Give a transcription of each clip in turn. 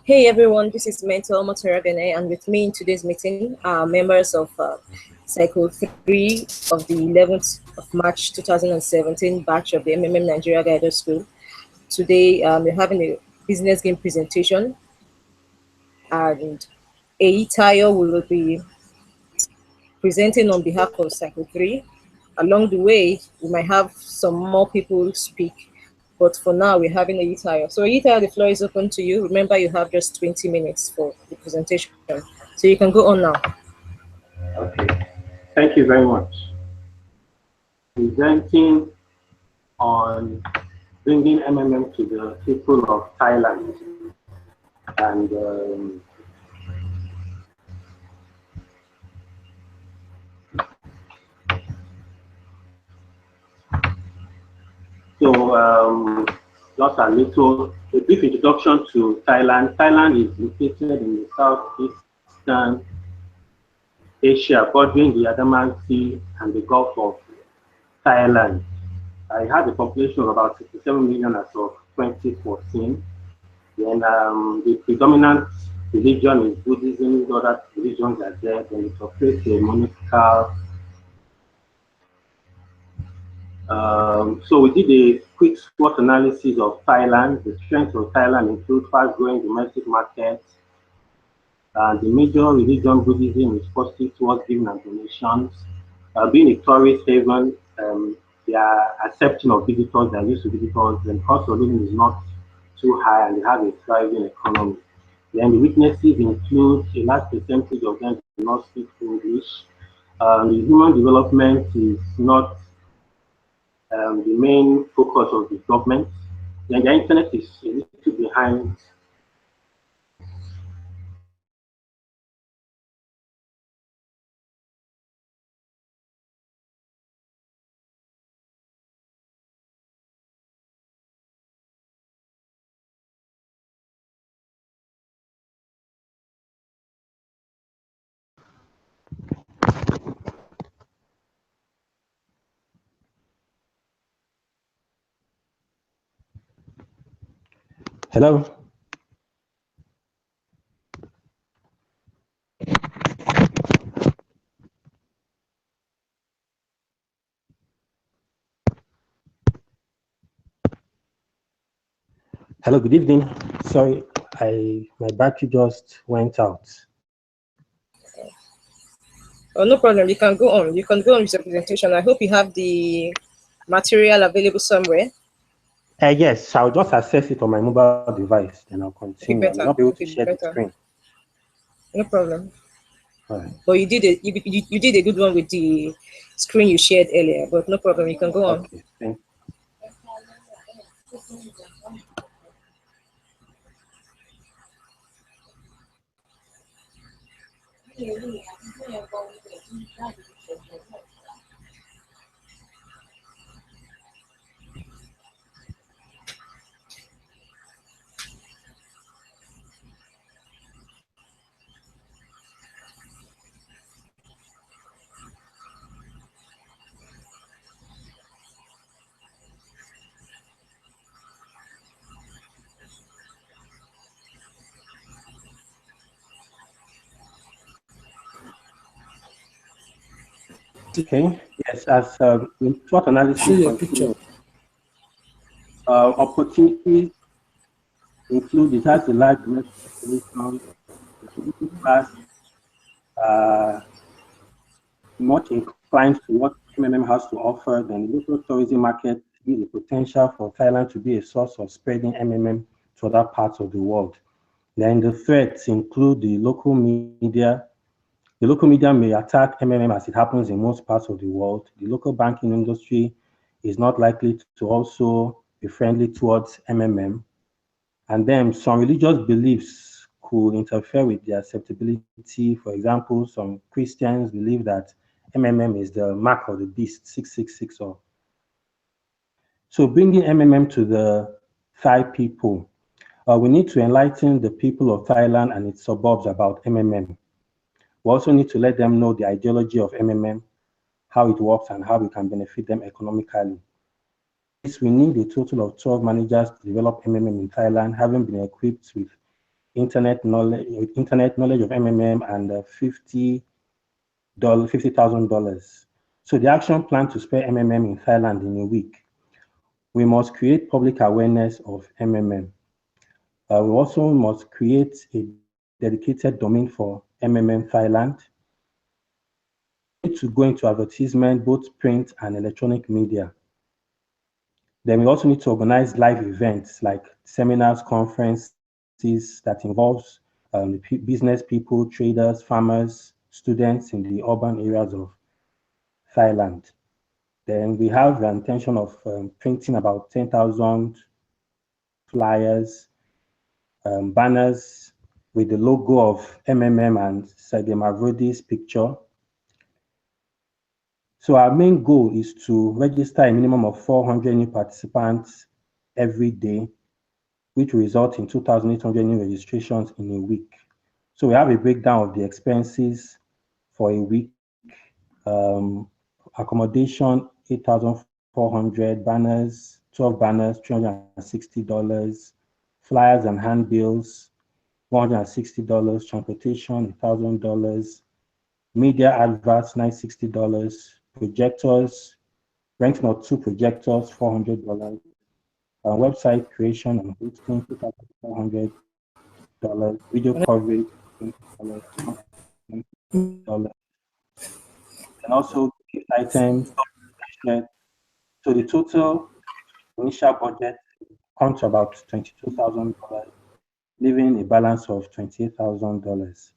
Hey everyone, this is Mentor Motoragane, and with me in today's meeting are members of Cycle 3 of the 11th of March 2017 batch of the MMM Nigeria Guided School. Today we're having a business game presentation, and Tayo will be presenting on behalf of Cycle 3. Along the way, we might have some more people speak, but for now, we're having Tayo. So Tayo, the floor is open to you. Remember, you have just 20 minutes for the presentation. So you can go on now. Okay, thank you very much. Presenting on bringing MMM to the people of Thailand. And just a brief introduction to Thailand. Thailand is located in the southeastern Asia, bordering the Andaman Sea and the Gulf of Thailand. It has a population of about 67 million as of 2014. Then the predominant religion is Buddhism. Other religions are there. Then it operates a monarchical. So we did a quick SWOT analysis of Thailand. The strengths of Thailand include fast-growing domestic markets. The major religion, Buddhism, is positive towards giving and donations. Being a tourist haven, they are accepting of visitors, they are used to visitors, and cost of living is not too high, and they have a thriving economy. Then the weaknesses include a large percentage of them do not speak English. The human development is not the main focus of the government. Then the internet is a little behind. Hello. Hello, good evening. Sorry, my battery just went out. Oh, no problem. You can go on. You can go on with your presentation. I hope you have the material available somewhere. Yes, I'll just access it on my mobile device, and I'll continue. I'll not be able to share the screen. No problem. All right. But you did a good one with the screen you shared earlier. But no problem. You can go on. Okay. Thank you. Okay. Yes, as SWOT analysis continues, opportunities include it has a large population, class, much inclined to what MMM has to offer. Then the local tourism market gives the potential for Thailand to be a source of spreading MMM to other parts of the world. Then the threats include the local media. The local media may attack MMM as it happens in most parts of the world. The local banking industry is not likely to also be friendly towards MMM. And then some religious beliefs could interfere with their acceptability. For example, some Christians believe that MMM is the mark of the beast, 666. So bringing MMM to the Thai people, we need to enlighten the people of Thailand and its suburbs about MMM. We also need to let them know the ideology of MMM, how it works, and how we can benefit them economically. We need a total of 12 managers to develop MMM in Thailand, having been equipped with internet knowledge of MMM and $50,000. So the action plan to spare MMM in Thailand in a week. We must create public awareness of MMM. We also must create a dedicated domain for MMM Thailand. We need to go into advertisement, both print and electronic media. Then we also need to organize live events like seminars, conferences that involves business people, traders, farmers, students in the urban areas of Thailand. Then we have the intention of printing about 10,000 flyers, banners with the logo of MMM and Sergei Mavrodi's picture. So our main goal is to register a minimum of 400 new participants every day, which will result in 2,800 new registrations in a week. So we have a breakdown of the expenses for a week. Accommodation, 8,400, banners, 12 banners, $360, flyers and handbills, $160, transportation, $1,000, media adverts, $960, projectors, renting of 2 projectors, $400, website creation and hosting, $2,400, video coverage, $20, and also gift items. So the total initial budget comes to about $22,000, leaving a balance of $28,000.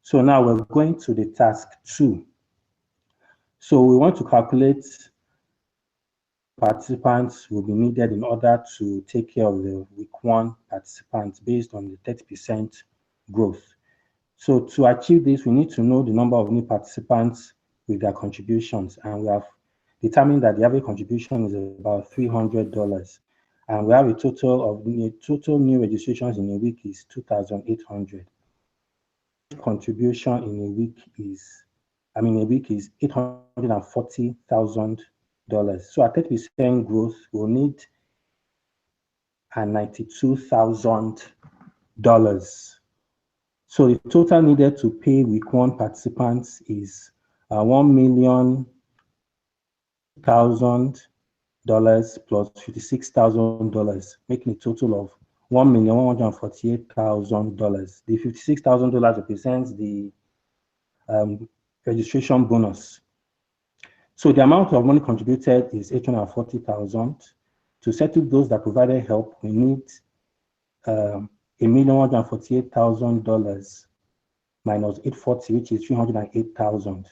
So now we're going to the task 2. So we want to calculate participants will be needed in order to take care of the week 1 participants based on the 30% growth. So to achieve this, we need to know the number of new participants with their contributions, and we have determined that the average contribution is about $300, and we have a total new registrations in a week is 2,800. Contribution in a week is $840,000. So at 30% growth, we'll need $92,000. So the total needed to pay week 1 participants is $1,000,000 plus $56,000, making a total of $1,148,000. The $56,000 represents the registration bonus. So the amount of money contributed is $840,000. To settle those that provided help, we need $1,148,000 minus $840,000, which is $308,000.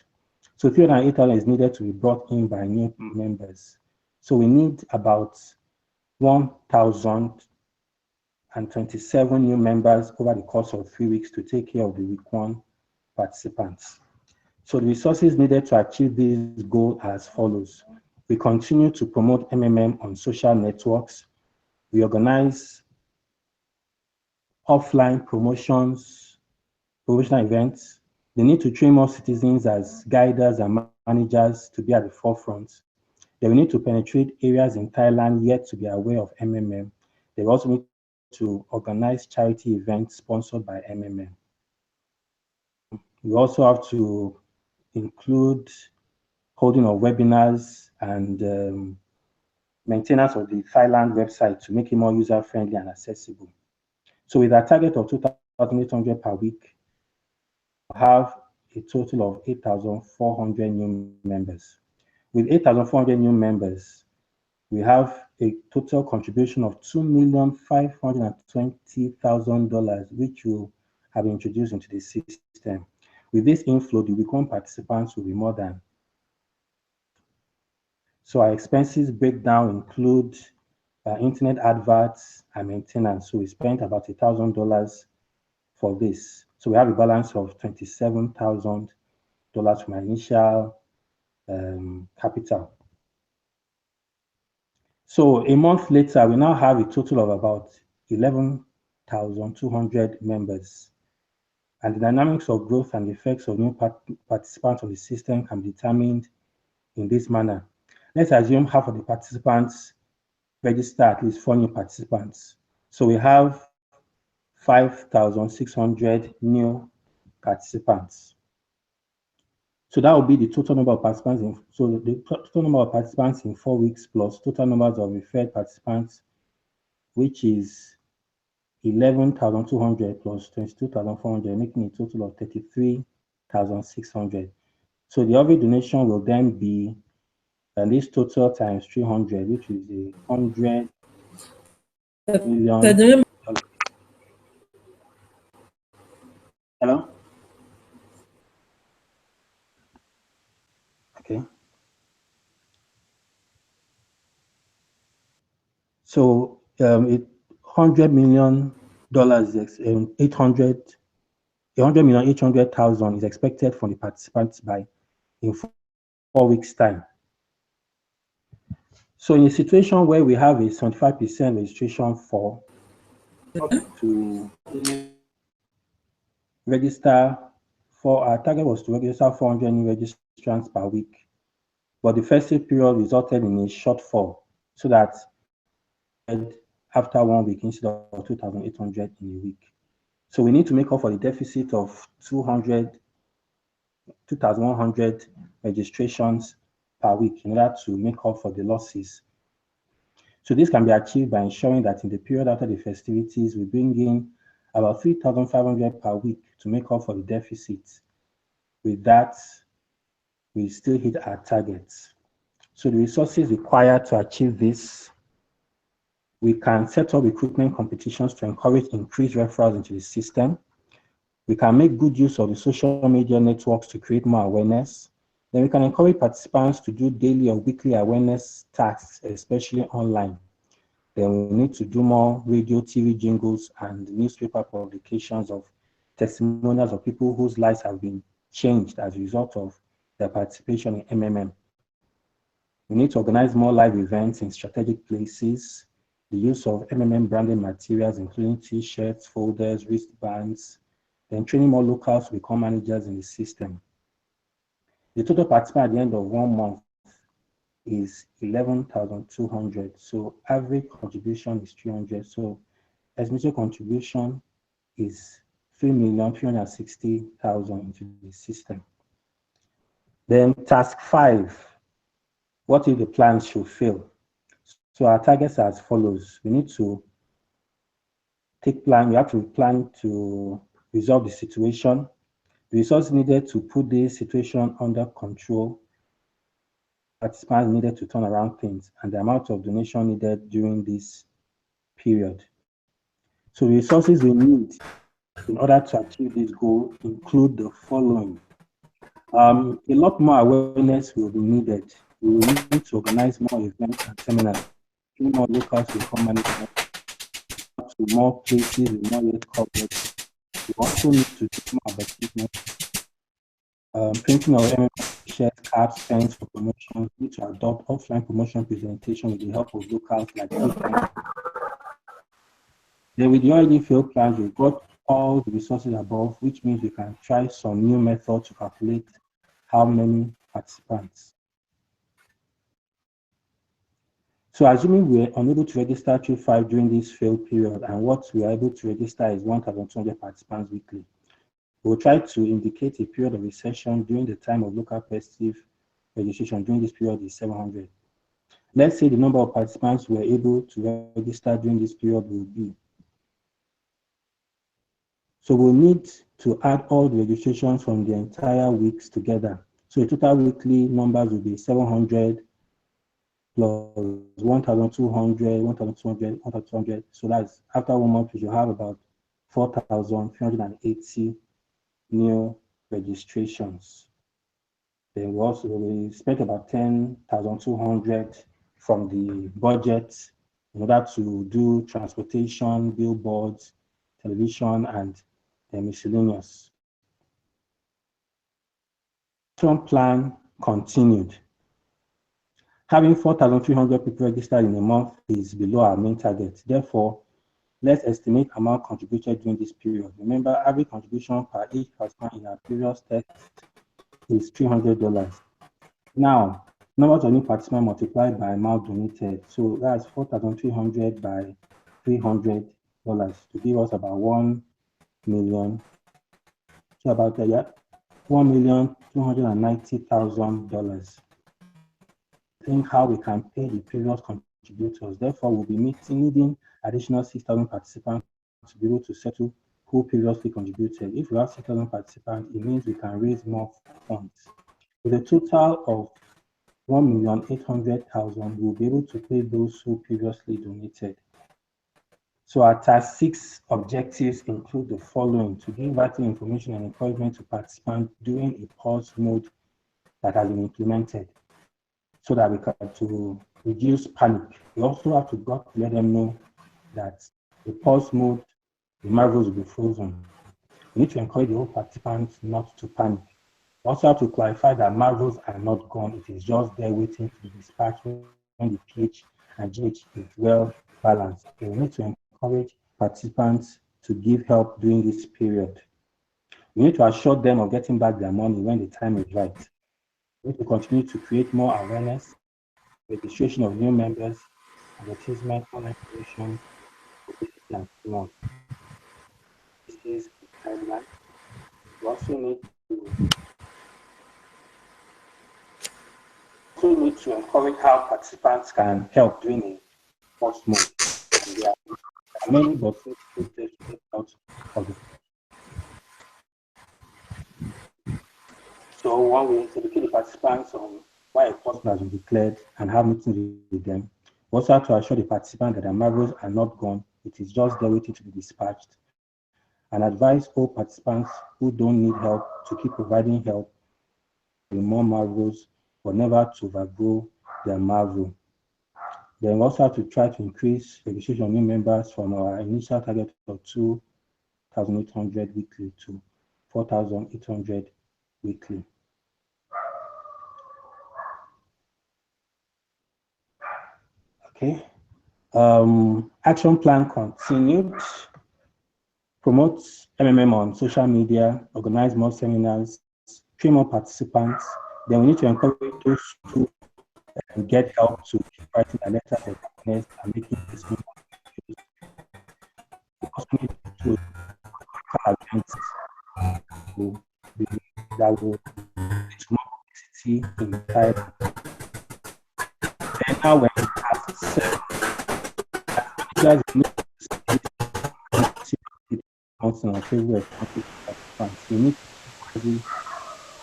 So $308,000 is needed to be brought in by new members. So we need about 1,027 new members over the course of 3 weeks to take care of the week 1 participants. So the resources needed to achieve this goal are as follows. We continue to promote MMM on social networks. We organize offline promotional events. They need to train more citizens as guiders and managers to be at the forefront. They will need to penetrate areas in Thailand yet to be aware of MMM. They also need to organize charity events sponsored by MMM. We also have to include holding of webinars and maintenance of the Thailand website to make it more user-friendly and accessible. So with a target of 2,800 per week, we have a total of 8,400 new members. With 8,400 new members, we have a total contribution of $2,520,000, which will have introduced into the system. With this inflow, the week 1 participants will be more than. So our expenses breakdown include internet adverts and maintenance. So we spent about $1,000 for this. So we have a balance of $27,000 from our initial capital. So a month later, we now have a total of about 11,200 members. And the dynamics of growth and the effects of new participants on the system can be determined in this manner. Let's assume half of the participants register at least 4 new participants. So we have 5,600 new participants. So that will be the total number of participants. So the total number of participants in 4 weeks plus total numbers of referred participants, which is 11,200 plus 22,400, making a total of 33,600. So the average donation will then be this total times 300, which is $100 million. Hello? Okay. So $100 million is 100,800,000 is expected from the participants in 4 weeks' time. So in a situation where we have a 75% registration for to register our target was to register 400 new registrants per week, but the festive period resulted in a shortfall, so that after 1 week instead of 2,800 in a week. So we need to make up for the deficit of 2,100 registrations per week in order to make up for the losses. So this can be achieved by ensuring that in the period after the festivities, we bring in about 3,500 per week to make up for the deficit. With that, we still hit our targets. So the resources required to achieve this: we can set up recruitment competitions to encourage increased referrals into the system. We can make good use of the social media networks to create more awareness. Then we can encourage participants to do daily or weekly awareness tasks, especially online. Then we need to do more radio, TV jingles, and newspaper publications of testimonials of people whose lives have been changed as a result of their participation in MMM. We need to organize more live events in strategic places, the use of MMM branding materials, including t-shirts, folders, wristbands, then training more locals to become managers in the system. The total participant at the end of 1 month is 11,200. So average contribution is 300. So estimated contribution is 3,360,000 into the system. Then task 5, what if the plan should fail? So our targets are as follows. We need to we have to plan to resolve the situation. The resources needed to put this situation under control, participants needed to turn around things, and the amount of donation needed during this period. So the resources we need in order to achieve this goal include the following. A lot more awareness will be needed. We will need to organize more events and seminars, more locals will come management to more places with not yet covered. We also need to do more advertisement, printing of shirts, cards, pens for promotion. We need to adopt offline promotion presentation with the help of locals like this. Then with the already failed plans, we've got all the resources above, which means we can try some new method to calculate how many participants. So assuming we're unable to register 5 during this failed period, and what we are able to register is 1,200 participants weekly, we'll try to indicate a period of recession during the time of local festive registration. During this period is 700. Let's say the number of participants we're able to register during this period will be. So we'll need to add all the registrations from the entire weeks together. So the total weekly numbers will be 700 plus 1,200, 1,200, 1,200. So that's after 1 month, we should have about 4,380 new registrations. Then we spent about 10,200 from the budget in order to do transportation, billboards, television, and miscellaneous. Plan continued. Having 4,300 people registered in a month is below our main target. Therefore, let's estimate amount contributed during this period. Remember, average contribution per each participant in our previous test is $300. Now, numbers of new participants multiplied by amount donated. So that's 4,300 by 300 to give us about $1 million. So about $1,290,000. Think how we can pay the previous contributors. Therefore, we'll be needing additional 6,000 participants to be able to settle who previously contributed. If we have 6,000 participants, it means we can raise more funds. With a total of 1,800,000, we'll be able to pay those who previously donated. So our task 6 objectives include the following: to give vital information and encouragement to participants during a pause mode that has been implemented, so that we can to reduce panic. We also have to let them know that the pause mode, the marvels will be frozen. We need to encourage the whole participants not to panic. We also have to clarify that marvels are not gone. It is just there waiting to be dispatched when the pH and GH is well balanced. So we need to encourage participants to give help during this period. We need to assure them of getting back their money when the time is right. We need to continue to create more awareness, registration of new members, advertisement, online promotion, and so on. This is the timeline. We also need to encourage how participants can help during a pause mode. And there are many but few steps to get out of it. So one, we need to educate the participants on why a pause has been declared and have meetings with them. We also have to assure the participants that their marvels are not gone. It is just there waiting to be dispatched. And advise all participants who don't need help to keep providing help with more marvels, but never to overgrow their marvel. Then we also have to try to increase registration of new members from our initial target of 2,800 weekly to 4,800 weekly. Okay. Action plan continued. Promote MMM on social media, organize more seminars, train more participants. Then we need to encourage those who get help to keep writing a letter of awareness and making this more. We also need to events that will lead to more publicity in Thailand. Then now when we have said, you guys need on our favorite participants, we need to see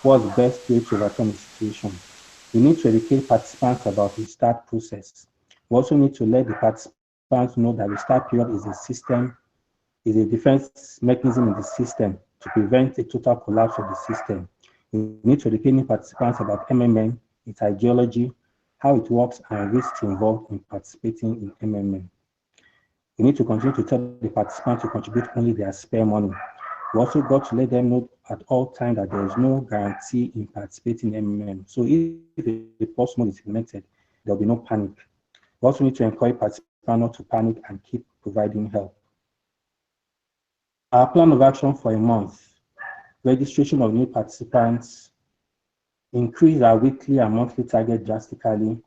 what's the best way to overcome the situation. We need to educate participants about the restart process. We also need to let the participants know that the restart period is a system, is a defense mechanism in the system to prevent a total collapse of the system. We need to educate new participants about MMM, its ideology, how it works, and risks involved in participating in MMM. We need to continue to tell the participants to contribute only their spare money. We also got to let them know at all times that there is no guarantee in participating in MMM. So if the pause mode is implemented, there will be no panic. We also need to encourage participants not to panic and keep providing help. Our plan of action for a month: registration of new participants, increase our weekly and monthly target drastically,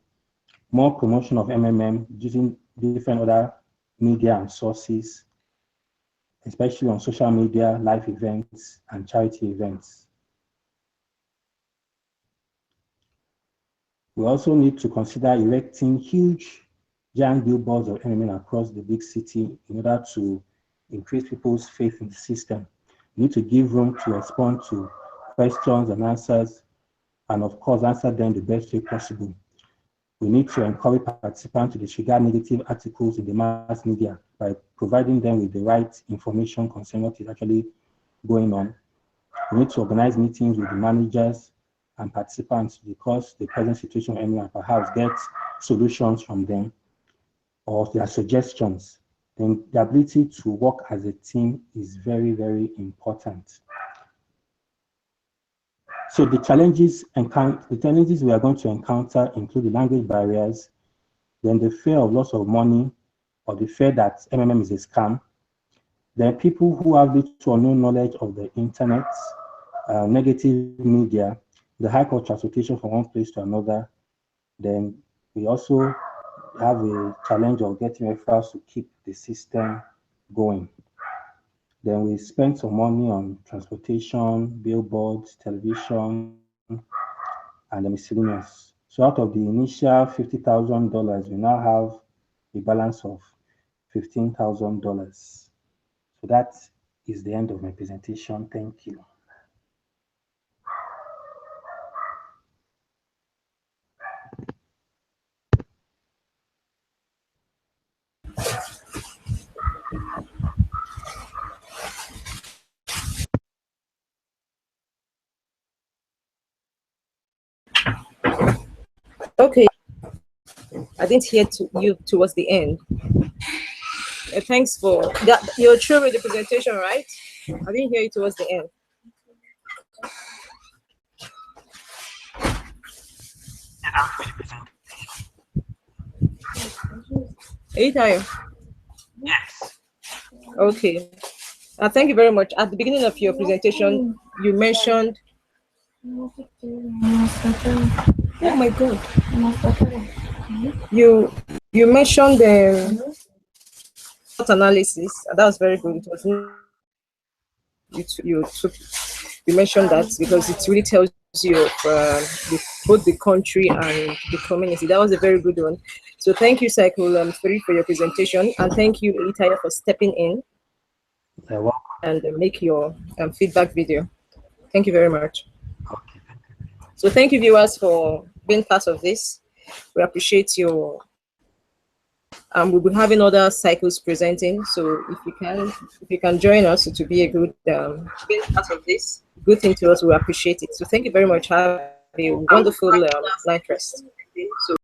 more promotion of MMM using different other media and sources, especially on social media, live events, and charity events. We also need to consider erecting huge giant billboards of MMM across the big city in order to increase people's faith in the system. We need to give room to respond to questions and answers, and of course, answer them the best way possible. We need to encourage participants to disregard negative articles in the mass media by providing them with the right information concerning what is actually going on. We need to organize meetings with the managers and participants because the present situation and perhaps get solutions from them or their suggestions. Then the ability to work as a team is very, very important. So the challenges we are going to encounter include the language barriers, then the fear of loss of money, or the fear that MMM is a scam, then people who have little or no knowledge of the internet, negative media, the high cost transportation from one place to another. Then we also have a challenge of getting referrals to keep the system going. Then we spent some money on transportation, billboards, television, and the miscellaneous. So out of the initial $50,000, we now have a balance of $15,000. So that is the end of my presentation. Thank you. Okay, I didn't hear you towards the end. Thanks for that. You're through with the presentation, right? I didn't hear you towards the end. Anytime. Yes. Okay. Thank you very much. At the beginning of your presentation, you mentioned. Oh my God. You mentioned the analysis. That was very good. It was you mentioned that because it really tells you of both the country and the community. That was a very good one. So thank you, Cycle 3, for your presentation, and thank you, Itaya, for stepping in and make your feedback video. Thank you very much. Okay. So thank you, viewers, for being part of this. We appreciate your. We will be having other cycles presenting. So if you can join us, it will be a good being part of this. Good thing to us. We appreciate it. So thank you very much. Have a wonderful night rest. So